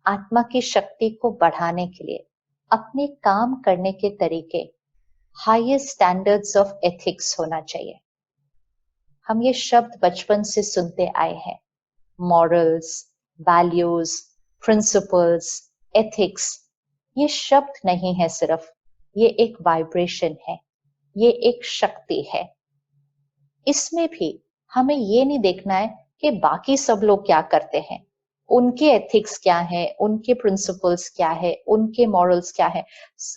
आत्मा की शक्ति को बढ़ाने के लिए अपने काम करने के तरीके हाईएस्ट स्टैंडर्ड्स ऑफ एथिक्स होना चाहिए। हम ये शब्द बचपन से सुनते आए हैं, मॉरल्स, वैल्यूज, प्रिंसिपल्स, एथिक्स। ये शब्द नहीं है सिर्फ, ये एक वाइब्रेशन है, ये एक शक्ति है। इसमें भी हमें ये नहीं देखना है कि बाकी सब लोग क्या करते हैं, उनके एथिक्स क्या है, उनके प्रिंसिपल्स क्या है, उनके मॉरल्स क्या है।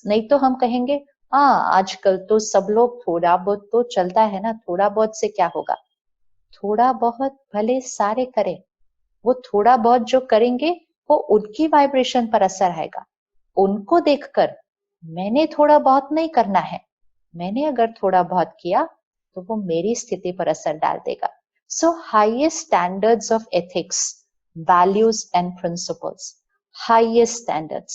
नहीं तो हम कहेंगे हाँ आजकल तो सब लोग थोड़ा बहुत तो चलता है ना, थोड़ा बहुत से क्या होगा। थोड़ा बहुत भले सारे करें, वो थोड़ा बहुत जो करेंगे वो उनकी वाइब्रेशन पर असर आएगा। उनको देखकर मैंने थोड़ा बहुत नहीं करना है, मैंने अगर थोड़ा बहुत किया तो वो मेरी स्थिति पर असर डाल देगा। सो highest standards of ethics, values and principles, highest standards,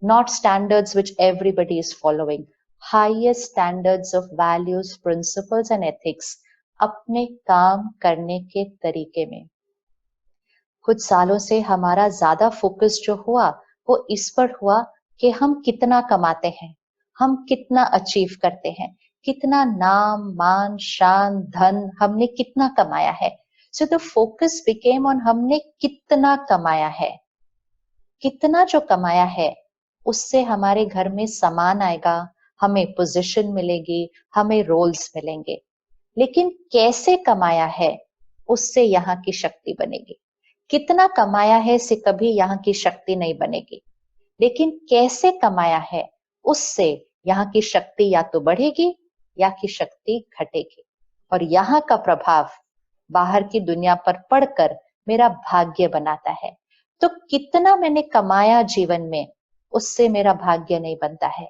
not standards which everybody is following, highest standards of values, principles and ethics अपने काम करने के तरीके में। कुछ सालों से हमारा ज्यादा फोकस जो हुआ वो इस पर हुआ कि हम कितना कमाते हैं, हम कितना अचीव करते हैं, कितना नाम मान शान धन हमने कितना कमाया है। So the focus became on हमने कितना कमाया है। कितना जो कमाया है उससे हमारे घर में सामान आएगा, हमें पोजीशन मिलेगी, हमें रोल्स मिलेंगे। लेकिन कैसे कमाया है उससे यहाँ की शक्ति बनेगी। कितना कमाया है से कभी यहाँ की शक्ति नहीं बनेगी, लेकिन कैसे कमाया है उससे यहाँ की शक्ति या तो बढ़ेगी या की शक्ति घटेगी। और यहाँ का प्रभाव बाहर की दुनिया पर पड़कर मेरा भाग्य बनाता है। तो कितना मैंने कमाया जीवन में उससे मेरा भाग्य नहीं बनता है,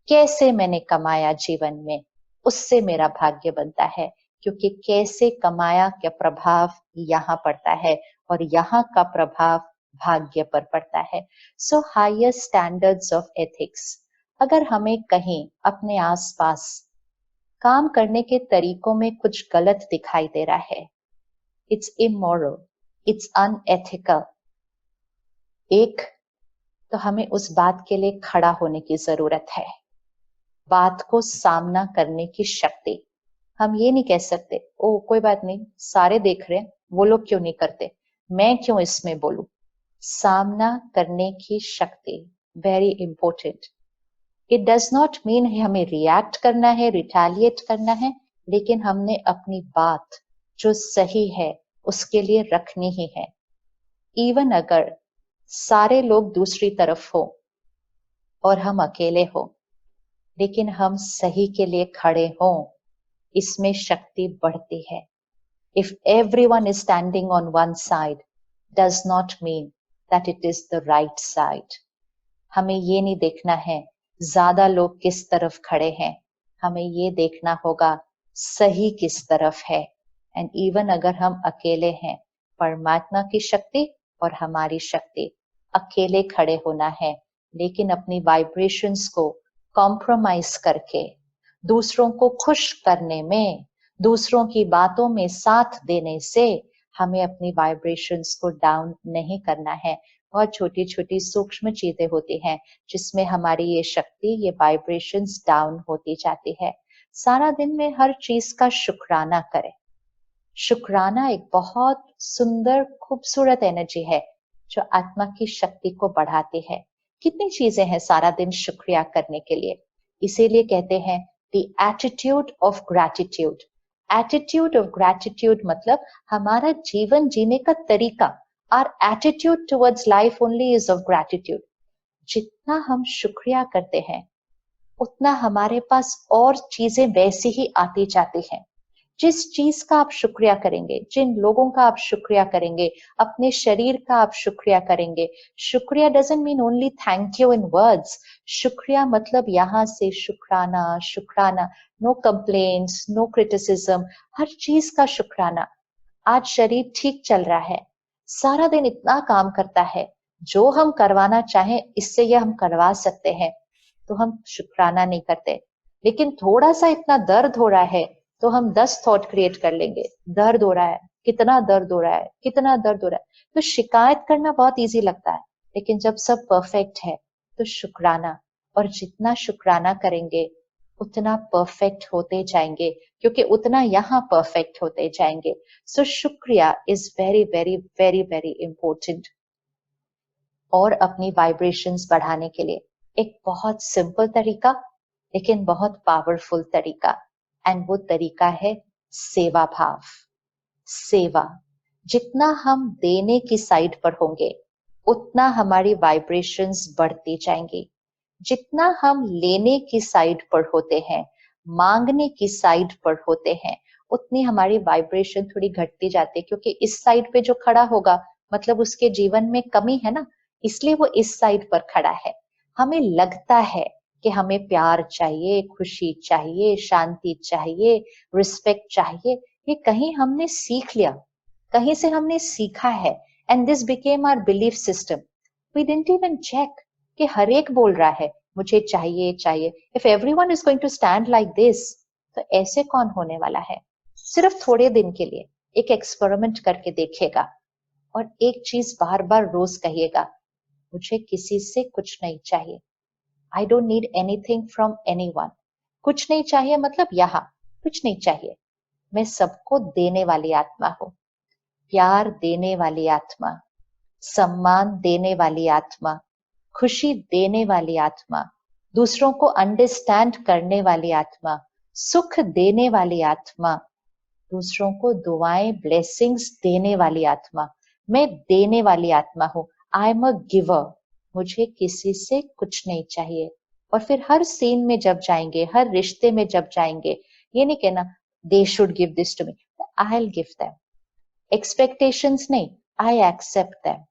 कैसे मैंने कमाया जीवन में उससे मेरा भाग्य बनता है। क्योंकि कैसे कमाया का प्रभाव यहाँ पड़ता है और यहाँ का प्रभाव भाग्य पर पड़ता है। सो हाईएस्ट स्टैंडर्ड्स ऑफ एथिक्स। अगर हमें कहीं अपने आसपास काम करने के तरीकों में कुछ गलत दिखाई दे रहा है, इट्स इमोरल, इट्स अनएथिकल, एक तो हमें उस बात के लिए खड़ा होने की जरूरत है, बात को सामना करने की शक्ति। हम ये नहीं कह सकते ओ कोई बात नहीं, सारे देख रहे हैं, वो लोग क्यों नहीं करते, मैं क्यों इसमें बोलूं। सामना करने की शक्ति very important. It does not mean हमें रिएक्ट करना है, रिटेलिएट करना है, लेकिन हमने अपनी बात जो सही है उसके लिए रखनी ही है। इवन अगर सारे लोग दूसरी तरफ हो और हम अकेले हो, लेकिन हम सही के लिए खड़े हों, इसमें शक्ति बढ़ती है। If everyone is standing on one side, does not mean that it is the right side. हमें ये नहीं देखना है ज्यादा लोग किस तरफ खड़े हैं, हमें ये देखना होगा सही किस तरफ है। एंड इवन अगर हम अकेले हैं, परमात्मा की शक्ति और हमारी शक्ति, अकेले खड़े होना है, लेकिन अपनी वाइब्रेशंस को कॉम्प्रोमाइज करके दूसरों को खुश करने में, दूसरों की बातों में साथ देने से हमें अपनी वाइब्रेशंस को डाउन नहीं करना है। बहुत छोटी छोटी सूक्ष्म चीजें होती हैं जिसमें हमारी ये शक्ति, ये वाइब्रेशंस डाउन होती जाती है। सारा दिन में हर चीज का शुक्राना करें। शुक्राना एक बहुत सुंदर खूबसूरत एनर्जी है जो आत्मा की शक्ति को बढ़ाती है। कितनी चीजें हैं सारा दिन शुक्रिया करने के लिए। इसीलिए कहते हैं the attitude of gratitude. Attitude of gratitude मतलब हमारा जीवन जीने का तरीका। Our attitude towards life only is of gratitude. जितना हम शुक्रिया करते हैं उतना हमारे पास और चीजें वैसी ही आती जाती हैं। जिस चीज का आप शुक्रिया करेंगे, जिन लोगों का आप शुक्रिया करेंगे, अपने शरीर का आप शुक्रिया करेंगे। शुक्रिया doesn't mean only thank you in words. शुक्रिया मतलब यहाँ से शुक्राना, शुक्राना, नो कंप्लेंट्स, नो क्रिटिसिज्म, हर चीज का शुक्राना। आज शरीर ठीक चल रहा है, सारा दिन इतना काम करता है, जो हम करवाना चाहें इससे ये हम करवा सकते हैं, तो हम शुक्राना नहीं करते। लेकिन थोड़ा सा इतना दर्द हो रहा है तो हम 10 थॉट क्रिएट कर लेंगे, दर्द हो रहा है, कितना दर्द हो रहा है, कितना दर्द हो रहा है। तो शिकायत करना बहुत इजी लगता है, लेकिन जब सब परफेक्ट है तो शुक्राना, और जितना शुक्राना करेंगे उतना परफेक्ट होते जाएंगे, क्योंकि उतना यहाँ परफेक्ट होते जाएंगे। सो शुक्रिया is very very very very important. और अपनी वाइब्रेशंस बढ़ाने के लिए एक बहुत सिंपल तरीका लेकिन बहुत पावरफुल तरीका, एंड वो तरीका है सेवा भाव। सेवा, जितना हम देने की साइड पर होंगे उतना हमारी वाइब्रेशंस बढ़ती जाएंगी। जितना हम लेने की साइड पर होते हैं, मांगने की साइड पर होते हैं, उतनी हमारी वाइब्रेशन थोड़ी घटती जाती है, क्योंकि इस साइड पे जो खड़ा होगा मतलब उसके जीवन में कमी है ना, इसलिए वो इस साइड पर खड़ा है। हमें लगता है कि हमें प्यार चाहिए, खुशी चाहिए, शांति चाहिए, रिस्पेक्ट चाहिए। ये कहीं हमने सीख लिया, कहीं से हमने सीखा है, and this became our belief system. We didn't even check कि हर एक बोल रहा है मुझे चाहिए चाहिए। If everyone is going to stand like this, तो ऐसे कौन होने वाला है? सिर्फ थोड़े दिन के लिए एक एक्सपेरिमेंट करके देखेगा और एक चीज बार बार रोज कहिएगा, मुझे किसी से कुछ नहीं चाहिए। I don't need anything from anyone. कुछ नहीं चाहिए मतलब यहाँ कुछ नहीं चाहिए। मैं सबको देने वाली आत्मा हूँ, प्यार देने वाली आत्मा, सम्मान देने वाली आत्मा, खुशी देने वाली आत्मा, दूसरों को अंडरस्टैंड करने वाली आत्मा, सुख देने वाली आत्मा, दूसरों को दुआएं ब्लेसिंग्स देने वाली आत्मा। मैं देने वाली आत्मा हूँ। I am a giver. मुझे किसी से कुछ नहीं चाहिए। और फिर हर सीन में जब जाएंगे, हर रिश्ते में जब जाएंगे, ये नहीं कहना they should give this to me, I will give them. Expectations नहीं, आई एक्सेप्ट देम।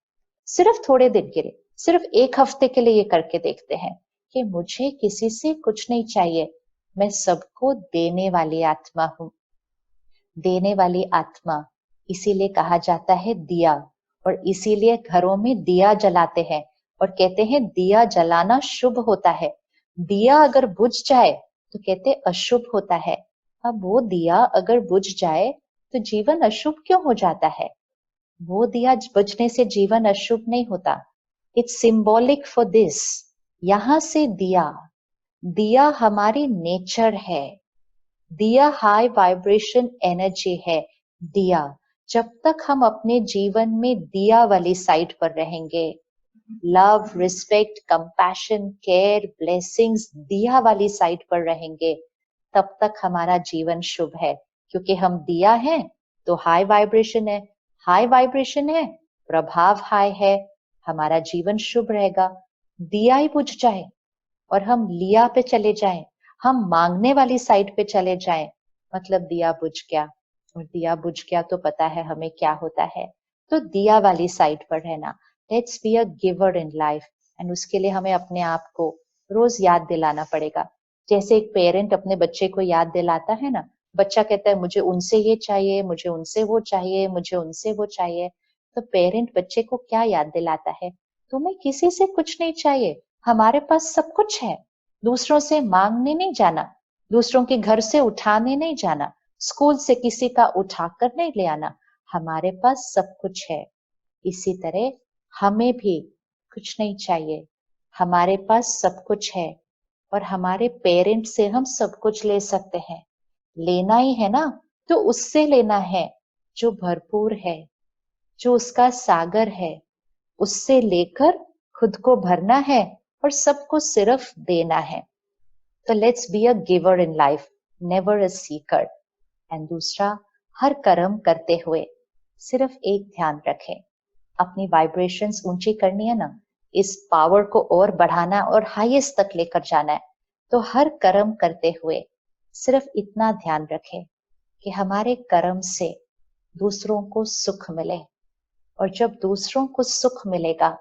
सिर्फ थोड़े दिन के लिए, सिर्फ एक हफ्ते के लिए ये करके देखते हैं कि मुझे किसी से कुछ नहीं चाहिए, मैं सबको देने वाली आत्मा हूं। देने वाली आत्मा, इसीलिए कहा जाता है दिया, और इसीलिए घरों में दिया जलाते हैं और कहते हैं दिया जलाना शुभ होता है। दिया अगर बुझ जाए तो कहते अशुभ होता है। अब वो दिया अगर बुझ जाए तो जीवन अशुभ क्यों हो जाता है? वो दिया बुझने से जीवन अशुभ नहीं होता। It's symbolic for this. यहां से दिया, दिया हमारी नेचर है। दिया हाई वाइब्रेशन एनर्जी है। दिया, जब तक हम अपने जीवन में दिया वाली साइड पर रहेंगे, love, respect, compassion, care, blessings दिया वाली साइड पर रहेंगे, तब तक हमारा जीवन शुभ है। क्योंकि हम दिया है तो हाई वाइब्रेशन है, हाई वाइब्रेशन है, प्रभाव हाई है, हमारा जीवन शुभ रहेगा। दिया ही बुझ जाए और हम लिया पे चले जाएं, हम मांगने वाली साइड पे चले जाएं, मतलब दिया बुझ गया। और दिया बुझ गया तो पता है हमें क्या होता है। तो दिया वाली साइड पर रहना। Let's be a giver in life. And उसके लिए हमें अपने आप को रोज याद दिलाना पड़ेगा। जैसे एक पेरेंट अपने बच्चे को याद दिलाता है ना, बच्चा कहता है मुझे उनसे ये चाहिए, मुझे उनसे वो चाहिए, मुझे उनसे वो चाहिए। तो पेरेंट बच्चे को क्या याद दिलाता है? तुम्हें किसी से कुछ नहीं चाहिए, हमारे पास सब कुछ है। दूसरों से मांगने नहीं जाना, दूसरों के घर से उठाने नहीं जाना, स्कूल से किसी का उठाकर नहीं ले आना, हमारे पास सब कुछ है। इसी तरह हमें भी कुछ नहीं चाहिए, हमारे पास सब कुछ है। और हमारे पेरेंट से हम सब कुछ ले सकते हैं। लेना ही है ना, तो उससे लेना है जो भरपूर है, जो उसका सागर है। उससे लेकर खुद को भरना है और सबको सिर्फ देना है। तो let's be a giver in life, never a Sikar. And दूसरा, हर कर्म करते हुए सिर्फ एक ध्यान रखें, अपनी वाइब्रेशंस ऊंची करनी है ना, इस पावर को और बढ़ाना और हाईएस्ट तक लेकर जाना है। तो हर कर्म करते हुए सिर्फ इतना ध्यान रखें कि हमारे कर्म से दूसरों को सुख मिले। और जब दूसरों को सुख मिलेगा,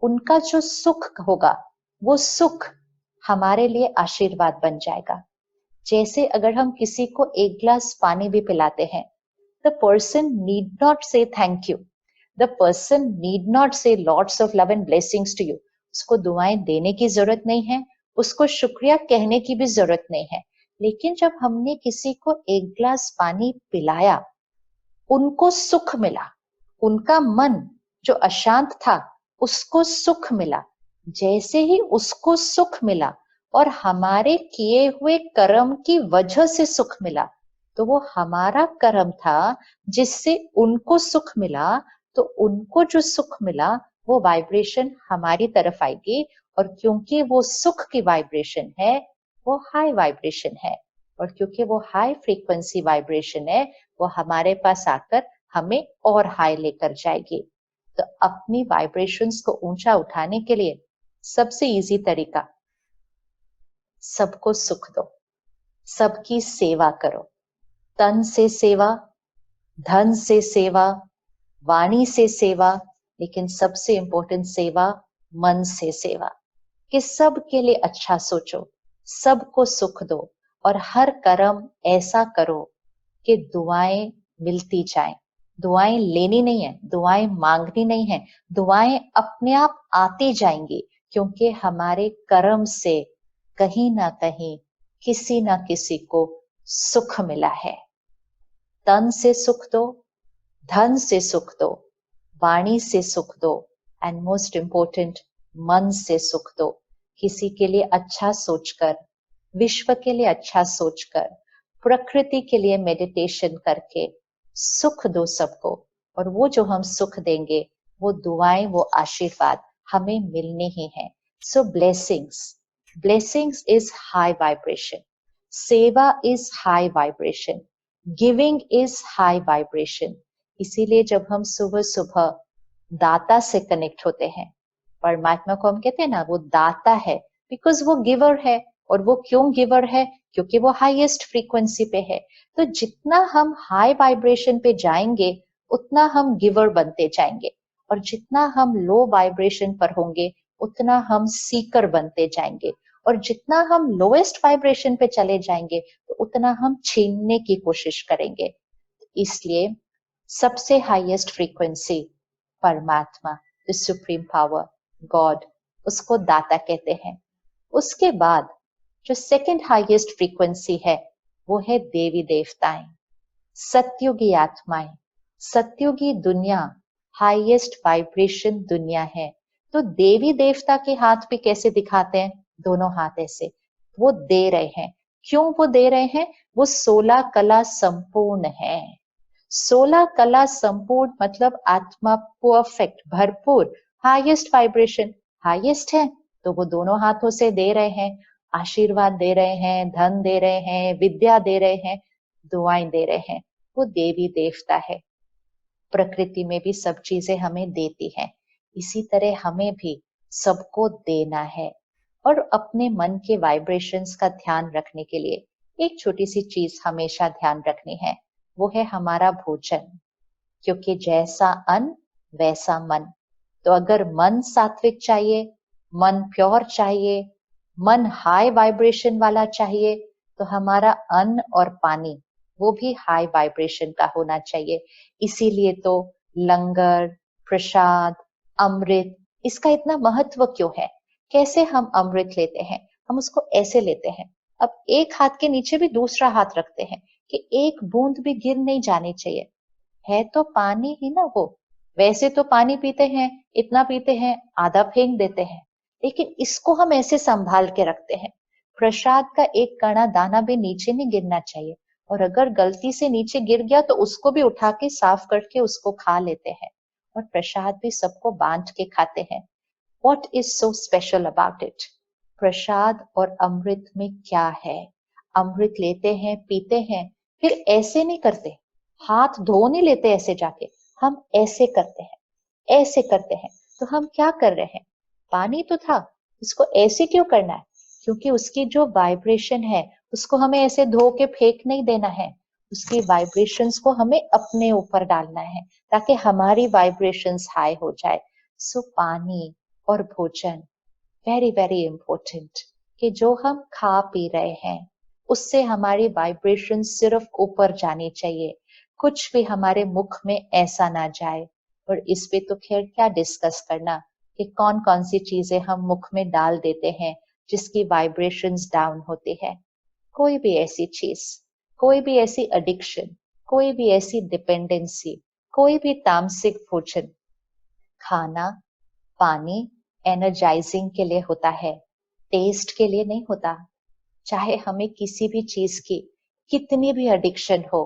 उनका जो सुख होगा वो सुख हमारे लिए आशीर्वाद बन जाएगा। जैसे अगर हम किसी को एक ग्लास पानी भी पिलाते हैं, the person need not say thank you, the person need not say lots of love and blessings to you. उसको दुआएं देने की जरूरत नहीं है, उसको शुक्रिया कहने की भी जरूरत नहीं है। लेकिन जब हमने किसी को एक ग्लास पानी पिलाया, उनको सुख मिला, उनका मन जो अशांत था उसको सुख मिला, जैसे ही उसको सुख मिला और हमारे किए हुए कर्म की वजह से सुख मिला, तो वो हमारा कर्म था जिससे उनको सुख मिला, तो उनको जो सुख मिला वो वाइब्रेशन हमारी तरफ आएगी, और क्योंकि वो सुख की वाइब्रेशन है, वो हाई वाइब्रेशन है, और क्योंकि वो हाई फ्रीक्वेंसी वाइब्रेशन है, वो हमारे पास आकर हमें और हाई लेकर जाएगी। तो अपनी वाइब्रेशंस को ऊंचा उठाने के लिए सबसे इजी तरीका, सबको सुख दो, सबकी सेवा करो, तन से सेवा, धन से सेवा, वाणी से सेवा, लेकिन सबसे इंपॉर्टेंट सेवा मन से सेवा, कि सब के लिए अच्छा सोचो, सबको सुख दो, और हर कर्म ऐसा करो कि दुआएं मिलती जाएं। दुआएं लेनी नहीं है, दुआएं मांगनी नहीं है, दुआएं अपने आप आती जाएंगी, क्योंकि हमारे कर्म से कहीं ना कहीं किसी ना किसी को सुख मिला है। तन से सुख दो, धन से सुख दो, वाणी से सुख दो, एंड मोस्ट इंपोर्टेंट मन से सुख दो। किसी के लिए अच्छा सोचकर, विश्व के लिए अच्छा सोचकर, प्रकृति के लिए मेडिटेशन करके सुख दो सबको, और वो जो हम सुख देंगे, वो दुआएं, वो आशीर्वाद हमें मिलने ही हैं। सो ब्लेसिंग्स इज हाई वाइब्रेशन, सेवा is high vibration, giving is high vibration. इसीलिए जब हम सुबह सुबह दाता से कनेक्ट होते हैं, परमात्मा को हम कहते हैं ना वो दाता है, बिकॉज वो गिवर है। और वो क्यों गिवर है? क्योंकि वो हाईएस्ट फ्रीक्वेंसी पे है। तो जितना हम हाई वाइब्रेशन पे जाएंगे, उतना हम गिवर बनते जाएंगे, और जितना हम लो वाइब्रेशन पर होंगे, उतना हम सीकर बनते जाएंगे, और जितना हम लोएस्ट वाइब्रेशन पे चले जाएंगे, तो उतना हम छीनने की कोशिश करेंगे। इसलिए सबसे हाईएस्ट फ्रीक्वेंसी परमात्मा, द सुप्रीम पावर, गॉड, उसको दाता कहते हैं। उसके बाद जो सेकंड हाईएस्ट फ्रीक्वेंसी है, वो है देवी देवताएं, सतयुगी आत्माएं। सतयुगी दुनिया हाईएस्ट वाइब्रेशन दुनिया है। तो देवी देवता के हाथ भी कैसे दिखाते हैं? दोनों हाथ ऐसे, वो दे रहे हैं। क्यों वो दे रहे हैं? वो 16 कला संपूर्ण है। 16 कला संपूर्ण मतलब आत्मा परफेक्ट, भरपूर, हाईएस्ट वाइब्रेशन, हाईएस्ट है, तो वो दोनों हाथों से दे रहे हैं, आशीर्वाद दे रहे हैं, धन दे रहे हैं, विद्या दे रहे हैं, दुआएं दे रहे हैं। वो देवी देवता है। प्रकृति में भी सब चीजें हमें देती हैं, इसी तरह हमें भी सबको देना है। और अपने मन के वाइब्रेशंस का ध्यान रखने के लिए एक छोटी सी चीज हमेशा ध्यान रखनी है, वो है हमारा भोजन। क्योंकि जैसा अन्न वैसा मन। तो अगर मन सात्विक चाहिए, मन प्योर चाहिए, मन हाई वाइब्रेशन वाला चाहिए, तो हमारा अन्न और पानी वो भी हाई वाइब्रेशन का होना चाहिए। इसीलिए तो लंगर, प्रसाद, अमृत, इसका इतना महत्व क्यों है? कैसे हम अमृत लेते हैं? हम उसको ऐसे लेते हैं, अब एक हाथ के नीचे भी दूसरा हाथ रखते हैं कि एक बूंद भी गिर नहीं जानी चाहिए। है तो पानी ही ना वो। वैसे तो पानी पीते हैं, इतना पीते हैं, आधा फेंक देते हैं, लेकिन इसको हम ऐसे संभाल के रखते हैं। प्रसाद का एक कणा दाना भी नीचे नहीं गिरना चाहिए, और अगर गलती से नीचे गिर गया तो उसको भी उठा के साफ करके उसको खा लेते हैं, और प्रसाद भी सबको बांट के खाते हैं। What is so special about it? प्रसाद और अमृत में क्या है? अमृत लेते हैं, पीते हैं, फिर ऐसे नहीं करते, हाथ धो नहीं लेते ऐसे जाके, हम ऐसे करते हैं, ऐसे करते हैं। तो हम क्या कर रहे हैं? पानी तो था, उसको ऐसे क्यों करना है? क्योंकि उसकी जो वाइब्रेशन है, उसको हमें ऐसे धो के फेंक नहीं देना है, उसकी वाइब्रेशंस को हमें अपने ऊपर डालना है, ताकि हमारी वाइब्रेशंस हाई हो जाए। सो पानी और भोजन वेरी वेरी इंपॉर्टेंट, कि जो हम खा पी रहे हैं उससे हमारी वाइब्रेशन सिर्फ ऊपर जानी चाहिए, कुछ भी हमारे मुख में ऐसा ना जाए। और इस पे तो खैर क्या डिस्कस करना कि कौन कौन सी चीजें हम मुख में डाल देते हैं जिसकी वाइब्रेशंस डाउन होती है। कोई भी ऐसी चीज, कोई भी ऐसी एडिक्शन, कोई भी ऐसी डिपेंडेंसी, कोई भी तामसिक भोजन खाना पानी एनर्जाइजिंग के लिए होता है, टेस्ट के लिए नहीं होता। चाहे हमें किसी भी चीज की कितनी भी एडिक्शन हो,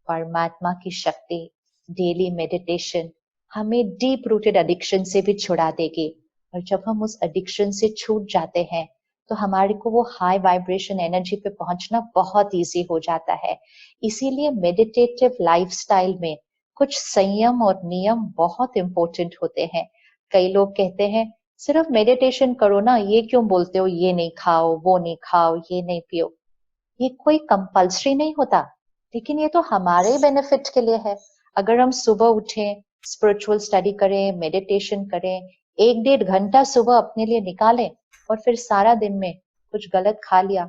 परमात्मा की शक्ति, डेली मेडिटेशन हमें डीप रूटेड एडिक्शन से भी छुड़ा देगी। और जब हम उस एडिक्शन से छूट जाते हैं तो हमारे को वो हाई वाइब्रेशन एनर्जी पे पहुंचना बहुत इजी हो जाता है। इसीलिए मेडिटेटिव लाइफस्टाइल में कुछ संयम और नियम बहुत इंपॉर्टेंट होते हैं। कई लोग कहते हैं सिर्फ मेडिटेशन करो ना, ये क्यों बोलते हो, ये नहीं खाओ, वो नहीं खाओ, ये नहीं पियो। ये कोई कंपल्सरी नहीं होता, लेकिन ये तो हमारे बेनिफिट के लिए है। अगर हम सुबह उठें, स्पिरिचुअल स्टडी करें, मेडिटेशन करें, 1-1.5 घंटा सुबह अपने लिए निकालें, और फिर सारा दिन में कुछ गलत खा लिया,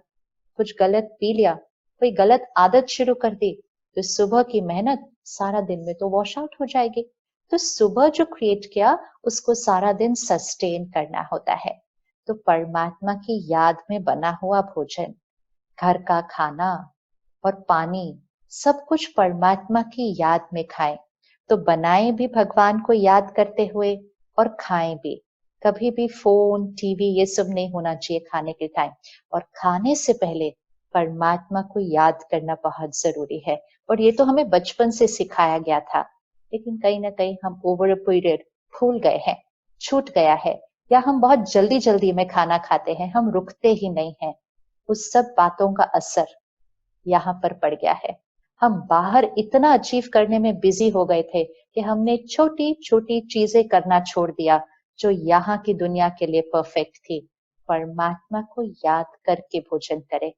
कुछ गलत पी लिया, कोई गलत आदत शुरू कर दी, तो सुबह की मेहनत सारा दिन में तो वॉश आउट हो जाएगी। तो सुबह जो क्रिएट किया उसको सारा दिन सस्टेन करना होता है। तो परमात्मा की याद में बना हुआ भोजन, घर का खाना और पानी, सब कुछ परमात्मा की याद में खाएं। तो बनाएं भी भगवान को याद करते हुए और खाएं भी। कभी भी फोन, टीवी ये सब नहीं होना चाहिए खाने के टाइम। और खाने से पहले परमात्मा को याद करना बहुत जरूरी है। और ये तो हमें बचपन से सिखाया गया था, लेकिन कहीं ना कहीं हम ओवर अ पीरियड भूल गए हैं, छूट गया है, या हम बहुत जल्दी जल्दी में खाना खाते हैं, हम रुकते ही नहीं हैं। उस सब बातों का असर यहाँ पर पड़ गया है। हम बाहर इतना अचीव करने में बिजी हो गए थे कि हमने छोटी छोटी चीजें करना छोड़ दिया जो यहाँ की दुनिया के लिए परफेक्ट थी। परमात्मा को याद करके भोजन करें,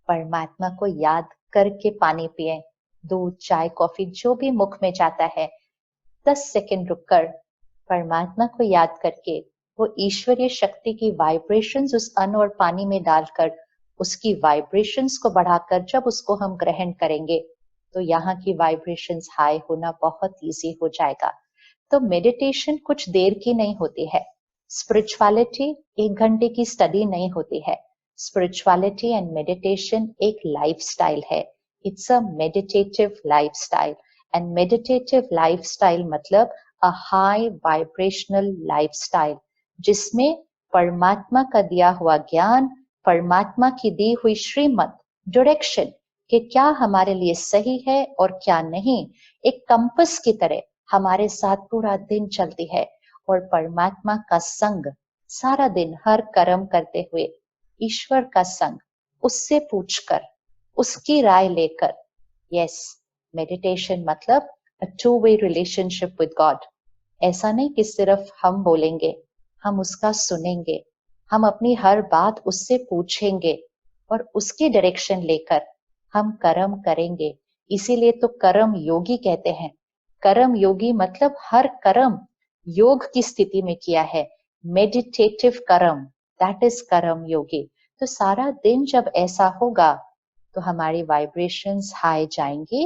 परमात्मा को याद करके पानी पिए, दूध, चाय, कॉफी जो भी मुख में जाता है 10 सेकंड रुककर परमात्मा को याद करके वो ईश्वरीय शक्ति की वाइब्रेशंस उस अन्न और पानी में डालकर उसकी वाइब्रेशंस को बढ़ाकर जब उसको हम ग्रहण करेंगे तो यहाँ की वाइब्रेशंस हाई होना बहुत इजी हो जाएगा। तो मेडिटेशन कुछ देर की नहीं होती है। स्पिरिचुअलिटी 1 घंटे की स्टडी नहीं होती है। स्पिरिचुअलिटी एंड मेडिटेशन एक लाइफस्टाइल है। It's a meditative lifestyle. And meditative lifestyle मतलब अ हाई वाइब्रेशनल लाइफस्टाइल, जिसमें परमात्मा का दिया हुआ ज्ञान, परमात्मा की दी हुई श्रीमत, डायरेक्शन कि क्या हमारे लिए सही है और क्या नहीं, एक कंपस की तरह हमारे साथ पूरा दिन चलती है। और परमात्मा का संग सारा दिन हर कर्म करते हुए, ईश्वर का संग, उससे पूछकर, उसकी राय लेकर। यस, मेडिटेशन मतलब a two way relationship with God. ऐसा नहीं कि सिर्फ हम बोलेंगे, हम उसका सुनेंगे, हम अपनी हर बात उससे पूछेंगे और उसके डायरेक्शन लेकर हम कर्म करेंगे। इसीलिए तो कर्म योगी कहते हैं। कर्म योगी मतलब हर कर्म योग की स्थिति में किया है। मेडिटेटिव कर्म, दैट इज कर्म योगी। तो सारा दिन जब ऐसा होगा तो हमारी वाइब्रेशंस हाई जाएंगी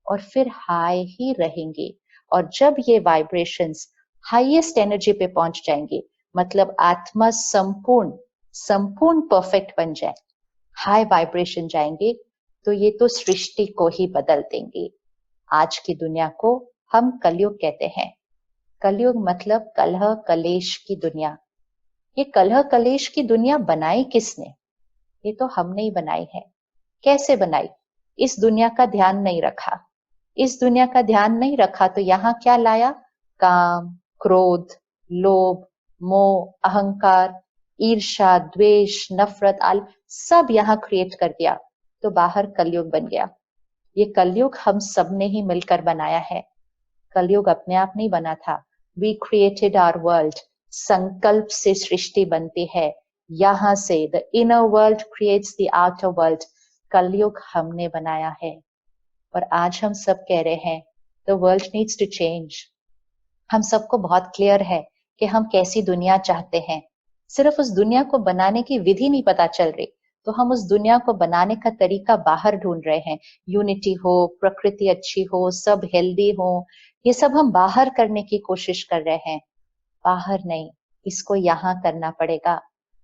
और फिर हाई ही रहेंगी। और जब ये वाइब्रेशंस हाईएस्ट एनर्जी पे पहुंच जाएंगी, मतलब आत्मा संपूर्ण संपूर्ण परफेक्ट बन जाए, हाई वाइब्रेशन जाएंगे, तो ये तो सृष्टि को ही बदल देंगे। आज की दुनिया को हम कलयुग कहते हैं। कलयुग मतलब कलह कलेश की दुनिया। ये कलह कलेश की दुनिया बनाई किसने? ये तो हमने ही बनाई है। कैसे बनाई? इस दुनिया का ध्यान नहीं रखा। इस दुनिया का ध्यान नहीं रखा तो यहाँ क्या लाया? काम, क्रोध, लोभ, मोह, अहंकार, ईर्ष्या, द्वेष, नफरत, आल सब यहाँ क्रिएट कर दिया। तो बाहर कलयुग बन गया। ये कलयुग हम सब ने ही मिलकर बनाया है। कलयुग अपने आप नहीं बना था। We created our world. संकल्प से सृष्टि बनती है। यहाँ से the inner world creates the outer world. कलयुग हमने बनाया है। और आज हम सब कह रहे हैं the world needs to change. हम सबको बहुत क्लियर है कि हम कैसी दुनिया चाहते हैं। सिर्फ उस दुनिया को बनाने की विधि नहीं पता चल रही, तो हम उस दुनिया को बनाने का तरीका बाहर ढूंढ रहे हैं। यूनिटी हो, प्रकृति अच्छी हो, सब हेल्दी हो, ये सब हम बाहर करने की कोशिश कर रहे हैं। बाहर नहीं, इसको यहाँ करना पड़ेगा।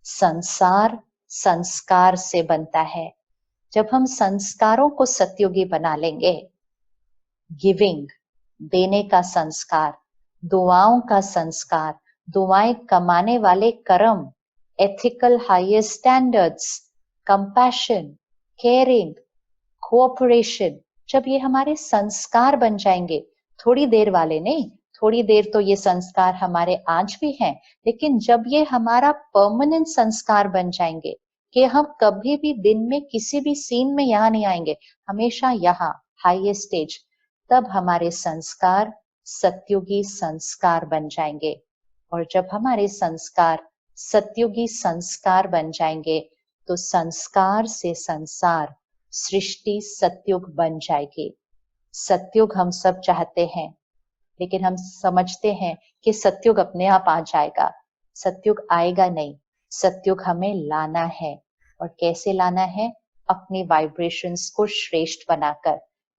संसार संस्कार से बनता है। जब हम संस्कारों को सत्योगी बना लेंगे, गिविंग, देने का संस्कार, दुआओं का संस्कार, दुआएं कमाने वाले कर्म, ethical highest standards, compassion, caring, cooperation, जब ये हमारे संस्कार बन जाएंगे, थोड़ी देर वाले नहीं, थोड़ी देर तो ये संस्कार हमारे आज भी हैं, लेकिन जब ये हमारा परमानेंट संस्कार बन जाएंगे कि हम कभी भी दिन में किसी भी सीन में यहाँ नहीं आएंगे, हमेशा यहाँ हाईएस्ट स्टेज, तब हमारे संस्कार सत्युगी संस्कार बन जाएंगे। और जब हमारे संस्कार सत्युगी संस्कार बन जाएंगे तो संस्कार से संसार, सृष्टि सत्युग बन जाएगी। सत्युग हम सब चाहते हैं, लेकिन हम समझते हैं कि सत्युग अपने आप आ जाएगा। सत्युग आएगा नहीं, सत्युग हमें लाना है। और कैसे लाना है? अपनी वाइब्रेशंस को श्रेष्ठ बनाकर,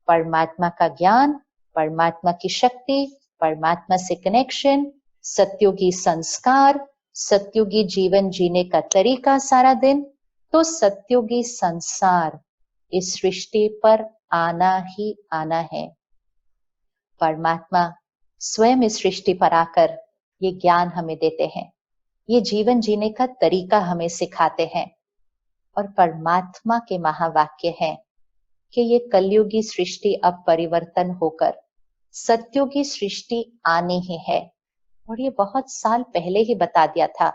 परमात्मा का ज्ञान, परमात्मा की शक्ति, परमात्मा से कनेक्शन, सत्युगी संस्कार, सत्युगी जीवन जीने का तरीका सारा दिन, तो सत्युगी संसार इस सृष्टि पर आना ही आना है। परमात्मा स्वयं इस सृष्टि पर आकर ये ज्ञान हमें देते हैं, ये जीवन जीने का तरीका हमें सिखाते हैं। और परमात्मा के महावाक्य है कि ये कलयुगी सृष्टि अब परिवर्तन होकर सत्युगी सृष्टि आनी ही है। और ये बहुत साल पहले ही बता दिया था,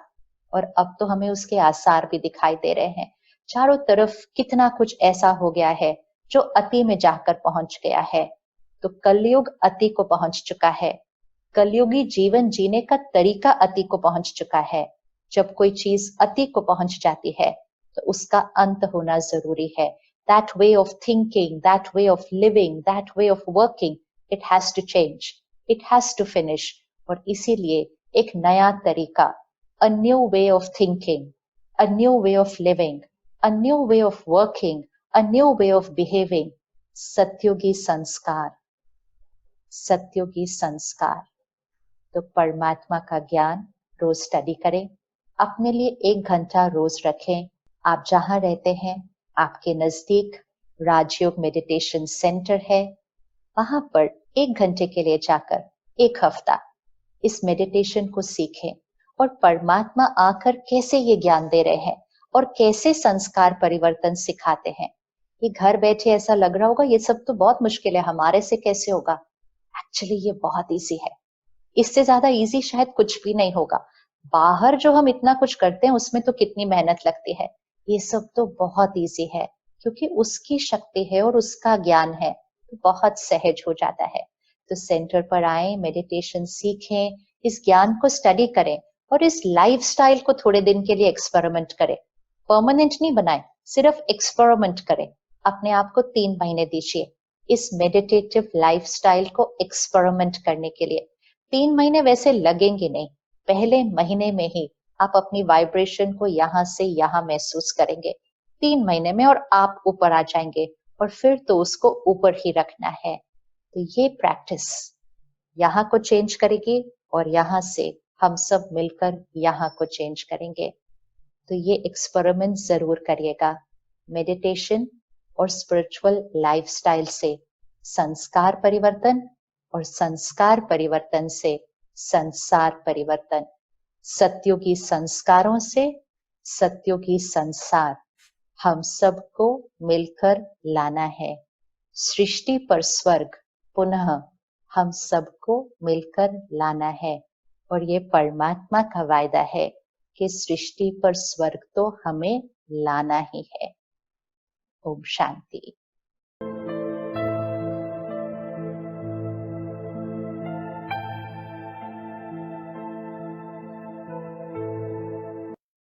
और अब तो हमें उसके आसार भी दिखाई दे रहे हैं। चारों तरफ कितना कुछ ऐसा हो गया है जो अति में जाकर पहुंच गया है। तो कलयुग अति को पहुंच चुका है, कलयुगी जीवन जीने का तरीका अति को पहुंच चुका है। जब कोई चीज अति को पहुंच जाती है तो उसका अंत होना जरूरी है। That way of thinking, that way of living, that way of working, it has to change, it has to finish. और इसीलिए एक नया तरीका, a new way of thinking, a new way of living, a new way of working, a new way of behaving, सत्युगी संस्कार, सत्युगी संस्कार। तो परमात्मा का ज्ञान रोज स्टडी करें, अपने लिए 1 घंटा रोज रखें। आप जहां रहते हैं आपके नजदीक राजयोग मेडिटेशन सेंटर है, वहां पर 1 घंटे के लिए जाकर 1 हफ्ता इस मेडिटेशन को सीखें। और परमात्मा आकर कैसे ये ज्ञान दे रहे हैं और कैसे संस्कार परिवर्तन सिखाते हैं। ये घर बैठे ऐसा लग रहा होगा ये सब तो बहुत मुश्किल है, हमारे से कैसे होगा। एक्चुअली ये बहुत इजी है, इससे ज्यादा इजी शायद कुछ भी नहीं होगा। बाहर जो हम इतना कुछ करते हैं उसमें तो कितनी मेहनत लगती है, ये सब तो बहुत इजी है क्योंकि उसकी शक्ति है और उसका ज्ञान है, तो बहुत सहज हो जाता है। तो सेंटर पर आए, मेडिटेशन सीखें, इस ज्ञान को स्टडी करें और इस लाइफस्टाइल को थोड़े दिन के लिए एक्सपेरिमेंट करें। परमानेंट नहीं बनाए, सिर्फ एक्सपेरिमेंट करें। अपने आप को 3 महीने दीजिए इस मेडिटेटिव लाइफस्टाइल को एक्सपेरिमेंट करने के लिए। 3 महीने वैसे लगेंगे नहीं, पहले महीने में ही आप अपनी वाइब्रेशन को यहाँ से यहाँ महसूस करेंगे 3 महीने में, और आप ऊपर आ जाएंगे। और फिर तो उसको ऊपर ही रखना है। तो ये प्रैक्टिस यहाँ को चेंज करेगी और यहाँ से हम सब मिलकर यहाँ को चेंज करेंगे। तो ये एक्सपेरिमेंट जरूर करिएगा। मेडिटेशन और स्पिरिचुअल लाइफस्टाइल से संस्कार परिवर्तन, और संस्कार परिवर्तन से संसार परिवर्तन। सत्युगी संस्कारों से सत्युगी संसार हम सबको मिलकर लाना है। सृष्टि पर स्वर्ग पुनः हम सबको मिलकर लाना है। और ये परमात्मा का वायदा है कि सृष्टि पर स्वर्ग तो हमें लाना ही है। ओम शांति।